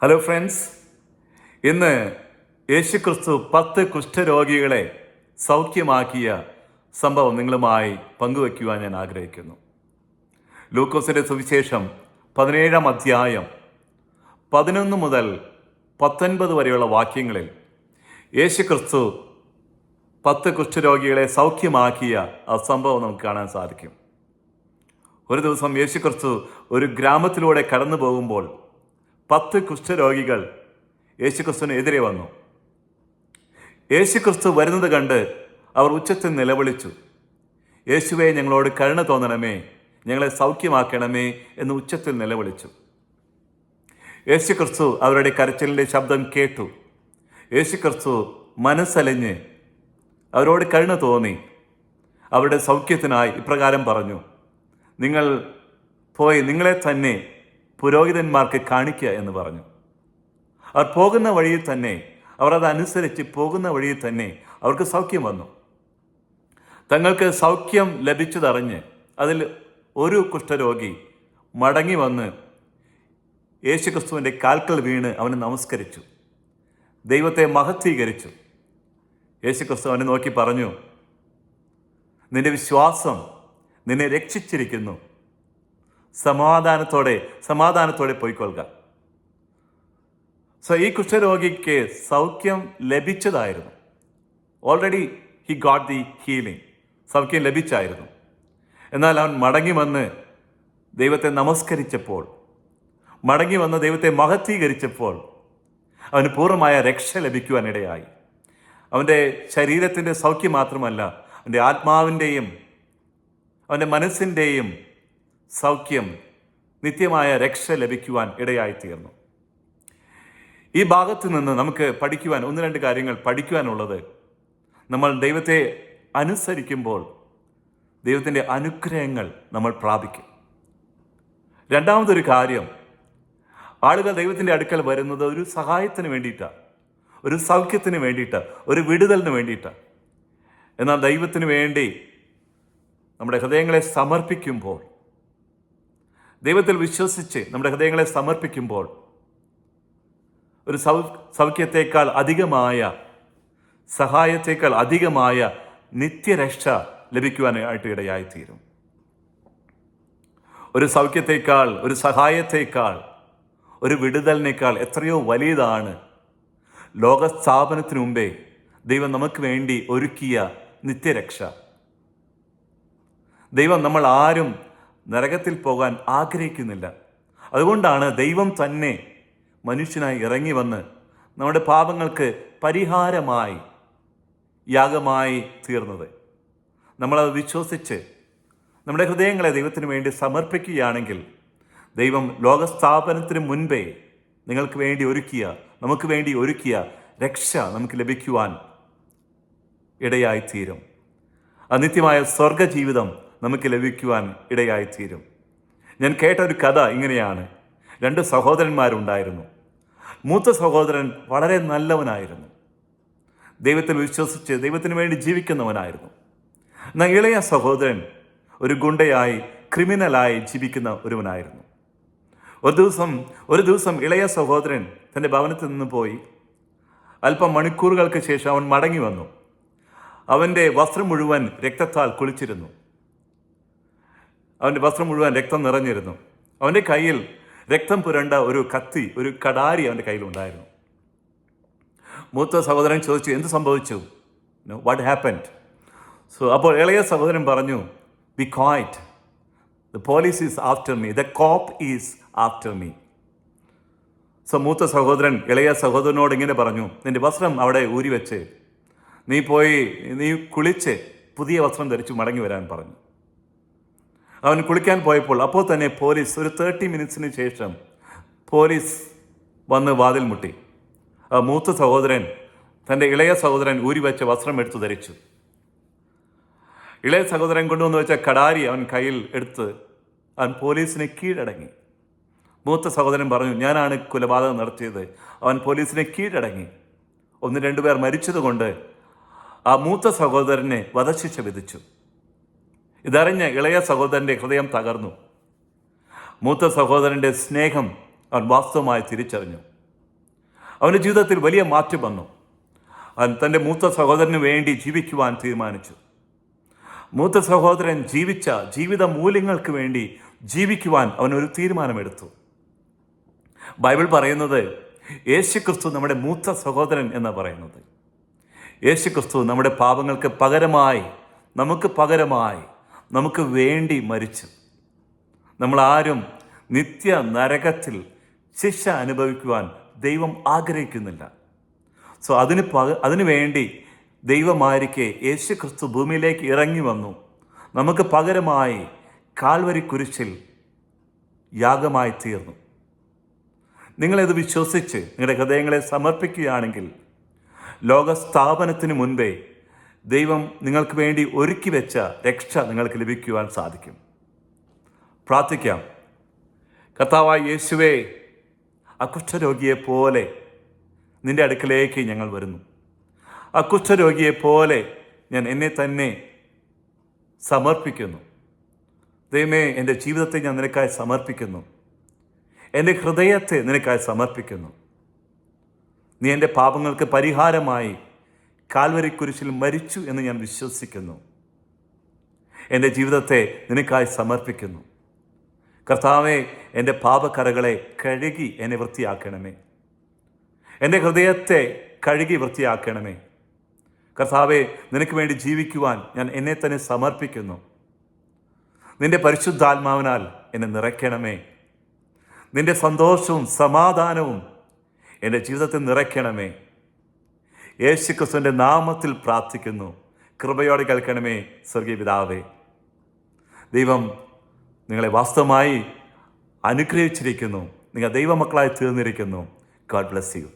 Hello friends, ഇന്ന് യേശുക്രിസ്തു 10 കുഷ്ഠരോഗികളെ സൗഖ്യമാക്കിയ സംഭവം നിങ്ങളുമായി പങ്കുവയ്ക്കുവാൻ ഞാൻ ആഗ്രഹിക്കുന്നു. ലൂക്കോസിന്റെ സുവിശേഷം 17-ാം അധ്യായം 11 മുതൽ 19 വരെയുള്ള വാക്യങ്ങളിൽ യേശുക്രിസ്തു 10 കുഷ്ഠരോഗികളെ സൗഖ്യമാക്കിയ ആ സംഭവം നമുക്ക് കാണാൻ സാധിക്കും. ഒരു ദിവസം യേശുക്രിസ്തു ഒരു ഗ്രാമത്തിലൂടെ കടന്നു പോകുമ്പോൾ 10 കുഷ്ഠരോഗികൾ യേശുക്രിസ്തുവിന് എതിരെ വന്നു. യേശുക്രിസ്തു വരുന്നത് കണ്ട് അവർ ഉച്ചത്തിൽ നിലവിളിച്ചു, യേശുവേ, ഞങ്ങളോട് കരുണ തോന്നണമേ, ഞങ്ങളെ സൗഖ്യമാക്കണമേ എന്ന് ഉച്ചത്തിൽ നിലവിളിച്ചു. യേശുക്രിസ്തു അവരുടെ കരച്ചിലിൻ്റെ ശബ്ദം കേട്ടു. യേശുക്രിസ്തു മനസ്സലിഞ്ഞ് അവരോട് കരുണ തോന്നി അവരുടെ സൗഖ്യത്തിനായി ഇപ്രകാരം പറഞ്ഞു, നിങ്ങൾ പോയി നിങ്ങളെ തന്നെ പുരോഹിതന്മാർക്ക് കാണിക്കുക എന്ന് പറഞ്ഞു. അവർ പോകുന്ന വഴിയിൽ തന്നെ, അവർ അതനുസരിച്ച് പോകുന്ന വഴിയിൽ തന്നെ അവർക്ക് സൗഖ്യം വന്നു. തങ്ങൾക്ക് സൗഖ്യം ലഭിച്ചതറിഞ്ഞ് അതിൽ ഒരു കുഷ്ഠരോഗി മടങ്ങി വന്ന് യേശുക്രിസ്തുവിൻ്റെ കാൽക്കൽ വീണ് അവനെ നമസ്കരിച്ചു, ദൈവത്തെ മഹത്വീകരിച്ചു. യേശുക്രിസ്തു അവനെ നോക്കി പറഞ്ഞു, നിന്റെ വിശ്വാസം നിന്നെ രക്ഷിച്ചിരിക്കുന്നു, സമാധാനത്തോടെ പോയിക്കൊള്ളുക. ഈ കുഷ്ഠരോഗിക്ക് സൗഖ്യം ലഭിച്ചതായിരുന്നു. Already he got the healing. സൗഖ്യം ലഭിച്ചായിരുന്നു. എന്നാൽ അവൻ മടങ്ങി വന്ന് ദൈവത്തെ നമസ്കരിച്ചപ്പോൾ, മടങ്ങി വന്ന് ദൈവത്തെ മഹത്വീകരിച്ചപ്പോൾ അവന് പൂർണ്ണമായ രക്ഷ ലഭിക്കുവാനിടയായി. അവൻ്റെ ശരീരത്തിൻ്റെ സൗഖ്യം മാത്രമല്ല, അവൻ്റെ ആത്മാവിൻ്റെയും അവൻ്റെ മനസ്സിൻ്റെയും സൗഖ്യം, നിത്യമായ രക്ഷ ലഭിക്കുവാൻ ഇടയായിത്തീർന്നു. ഈ ഭാഗത്ത് നിന്ന് നമുക്ക് പഠിക്കുവാൻ 1-2 കാര്യങ്ങൾ പഠിക്കുവാനുള്ളത്, നമ്മൾ ദൈവത്തെ അനുസരിക്കുമ്പോൾ ദൈവത്തിൻ്റെ അനുഗ്രഹങ്ങൾ നമ്മൾ പ്രാപിക്കും. രണ്ടാമതൊരു കാര്യം, ആളുകൾ ദൈവത്തിൻ്റെ അടുക്കൽ വരുന്നത് ഒരു സഹായത്തിന് വേണ്ടിയിട്ടാണ്, ഒരു സൗഖ്യത്തിന് വേണ്ടിയിട്ടാണ്, ഒരു വിടുതലിന് വേണ്ടിയിട്ടാണ്. എന്നാൽ ദൈവത്തിന് വേണ്ടി നമ്മുടെ ഹൃദയങ്ങളെ സമർപ്പിക്കുമ്പോൾ, ദൈവത്തിൽ വിശ്വസിച്ച് നമ്മുടെ ഹൃദയങ്ങളെ സമർപ്പിക്കുമ്പോൾ ഒരു സൗഖ്യത്തേക്കാൾ അധികമായ, സഹായത്തേക്കാൾ അധികമായ നിത്യരക്ഷ ലഭിക്കുവാനായിട്ട് ഇടയായിത്തീരും. ഒരു സൗഖ്യത്തേക്കാൾ, ഒരു സഹായത്തേക്കാൾ, ഒരു വിടുതലിനേക്കാൾ എത്രയോ വലിയതാണ് ലോകസ്ഥാപനത്തിനു മുമ്പേ ദൈവം നമുക്ക് വേണ്ടി ഒരുക്കിയ നിത്യരക്ഷ. ദൈവം നമ്മൾ ആരും നരകത്തിൽ പോകാൻ ആഗ്രഹിക്കുന്നില്ല. അതുകൊണ്ടാണ് ദൈവം തന്നെ മനുഷ്യനായി ഇറങ്ങി വന്ന് നമ്മുടെ പാപങ്ങൾക്ക് പരിഹാരമായി, യാഗമായി തീർന്നത്. നമ്മളത് വിശ്വസിച്ച് നമ്മുടെ ഹൃദയങ്ങളെ ദൈവത്തിന് വേണ്ടി സമർപ്പിക്കുകയാണെങ്കിൽ ദൈവം ലോകസ്ഥാപനത്തിന് മുൻപേ നിങ്ങൾക്ക് വേണ്ടി ഒരുക്കിയ, നമുക്ക് വേണ്ടി ഒരുക്കിയ രക്ഷ നമുക്ക് ലഭിക്കുവാൻ ഇടയായിത്തീരും. അനിത്യമായ സ്വർഗജീവിതം നമുക്ക് ലഭിക്കുവാൻ ഇടയായിത്തീരും. ഞാൻ കേട്ട ഒരു കഥ ഇങ്ങനെയാണ്. 2 സഹോദരന്മാരുണ്ടായിരുന്നു. മൂത്ത സഹോദരൻ വളരെ നല്ലവനായിരുന്നു, ദൈവത്തിൽ വിശ്വസിച്ച് ദൈവത്തിന് വേണ്ടി ജീവിക്കുന്നവനായിരുന്നു. എന്നാൽ ഇളയ സഹോദരൻ ഒരു ഗുണ്ടയായി, ക്രിമിനലായി ജീവിക്കുന്ന ഒരുവനായിരുന്നു. ഒരു ദിവസം ഇളയ സഹോദരൻ തൻ്റെ ഭവനത്തിൽ നിന്ന് പോയി. അല്പം മണിക്കൂറുകൾക്ക് ശേഷം അവൻ മടങ്ങി വന്നു. അവൻ്റെ വസ്ത്രം മുഴുവൻ രക്തത്താൽ കുളിച്ചിരുന്നു. അവൻ്റെ വസ്ത്രം മുഴുവൻ രക്തം നിറഞ്ഞിരുന്നു. അവൻ്റെ കയ്യിൽ രക്തം പുരണ്ട ഒരു കത്തി, ഒരു കടാരി അവൻ്റെ കയ്യിലുണ്ടായിരുന്നു. മൂത്ത സഹോദരൻ ചോദിച്ചു, എന്ത് സംഭവിച്ചു? What happened? അപ്പോൾ ഇളയ സഹോദരൻ പറഞ്ഞു, be quiet, the police is after me, the cop is after me. മൂത്ത സഹോദരൻ ഇളയ സഹോദരനോട് ഇങ്ങനെ പറഞ്ഞു, നിന്റെ വസ്ത്രം അവിടെ ഊരി വെച്ച് നീ കുളിച്ച് പുതിയ വസ്ത്രം ധരിച്ചു മടങ്ങി വരാൻ പറഞ്ഞു. അവൻ കുളിക്കാൻ പോയപ്പോൾ അപ്പോൾ തന്നെ പോലീസ്, ഒരു 30 മിനിറ്റ്സിന് ശേഷം പോലീസ് വന്ന് വാതിൽ മുട്ടി. ആ മൂത്ത സഹോദരൻ തൻ്റെ ഇളയ സഹോദരൻ ഊരി വെച്ച വസ്ത്രം എടുത്തു ധരിച്ചു. ഇളയ സഹോദരൻ കൊണ്ടുവന്ന് വെച്ച കടാരി അവൻ കയ്യിൽ എടുത്ത് അവൻ പോലീസിനെ കീഴടങ്ങി. മൂത്ത സഹോദരൻ പറഞ്ഞു, ഞാനാണ് കൊലപാതകം നടത്തിയത്. അവൻ പോലീസിനെ കീഴടങ്ങി. 1-2 പേർ മരിച്ചതുകൊണ്ട് ആ മൂത്ത സഹോദരനെ വധശിക്ഷ വിധിച്ചു. ഇതറിഞ്ഞ ഇളയ സഹോദരൻ്റെ ഹൃദയം തകർന്നു. മൂത്ത സഹോദരൻ്റെ സ്നേഹം അവൻ വാസ്തവമായി തിരിച്ചറിഞ്ഞു. അവൻ്റെ ജീവിതത്തിൽ വലിയ മാറ്റം വന്നു. അവൻ തൻ്റെ മൂത്ത സഹോദരന് വേണ്ടി ജീവിക്കുവാൻ തീരുമാനിച്ചു. മൂത്ത സഹോദരൻ ജീവിച്ച ജീവിത മൂല്യങ്ങൾക്ക് വേണ്ടി ജീവിക്കുവാൻ അവനൊരു തീരുമാനമെടുത്തു. ബൈബിൾ പറയുന്നത് യേശുക്രിസ്തു നമ്മുടെ മൂത്ത സഹോദരൻ എന്നാണ് പറയുന്നത്. യേശുക്രിസ്തു നമ്മുടെ പാപങ്ങൾക്ക് പകരമായി, നമുക്ക് വേണ്ടി മരിച്ചു. നമ്മളാരും നിത്യ നരകത്തിൽ ശിക്ഷ അനുഭവിക്കുവാൻ ദൈവം ആഗ്രഹിക്കുന്നില്ല. സോ അതിനു വേണ്ടി ദൈവമായിരിക്കെ യേശുക്രിസ്തു ഭൂമിയിലേക്ക് ഇറങ്ങി വന്നു. നമുക്ക് പകരമായി കാൽവരി കുരിശിൽ യാഗമായി തീർന്നു. നിങ്ങളിത് വിശ്വസിച്ച് നിങ്ങളുടെ ഹൃദയങ്ങളെ സമർപ്പിക്കുകയാണെങ്കിൽ ലോകസ്ഥാപനത്തിന് മുൻപേ ദൈവം നിങ്ങൾക്ക് വേണ്ടി ഒരുക്കി വെച്ച രക്ഷ നിങ്ങൾക്ക് ലഭിക്കുവാൻ സാധിക്കും. പ്രാർത്ഥിക്കാം. കർത്താവായ യേശുവേ, അകുഷ്ഠരോഗിയെപ്പോലെ നിൻ്റെ അടുക്കലേക്ക് ഞങ്ങൾ വരുന്നു. അകുഷ്ഠരോഗിയെപ്പോലെ ഞാൻ എന്നെ തന്നെ സമർപ്പിക്കുന്നു. ദൈവമേ, എൻ്റെ ജീവിതത്തെ ഞാൻ നിനക്കായി സമർപ്പിക്കുന്നു. എൻ്റെ ഹൃദയത്തെ നിനക്കായി സമർപ്പിക്കുന്നു. നീ എൻ്റെ പാപങ്ങൾക്ക് പരിഹാരമായി കാൽവരി കുരിശിൽ മരിച്ചു എന്ന് ഞാൻ വിശ്വസിക്കുന്നു. എൻ്റെ ജീവിതത്തെ നിനക്കായി സമർപ്പിക്കുന്നു. കർത്താവേ, എൻ്റെ പാപക്കറകളെ കഴുകി എന്നെ വൃത്തിയാക്കണമേ. എൻ്റെ ഹൃദയത്തെ കഴുകി വൃത്തിയാക്കണമേ. കർത്താവേ, നിനക്ക് വേണ്ടി ജീവിക്കുവാൻ ഞാൻ എന്നെ തന്നെ സമർപ്പിക്കുന്നു. നിൻ്റെ പരിശുദ്ധാത്മാവിനാൽ എന്നെ നിറയ്ക്കണമേ. നിൻ്റെ സന്തോഷവും സമാധാനവും എൻ്റെ ജീവിതത്തിൽ നിറയ്ക്കണമേ. യേശുക്രിസ്തുവിൻ്റെ നാമത്തിൽ പ്രാർത്ഥിക്കുന്നു. കൃപയോടെ കേൾക്കണമേ സ്വർഗീയ പിതാവേ. ദൈവം നിങ്ങളെ വാസ്തവമായി അനുഗ്രഹിച്ചിരിക്കുന്നു. നിങ്ങൾ ദൈവമക്കളായി തീർന്നിരിക്കുന്നു. God bless you.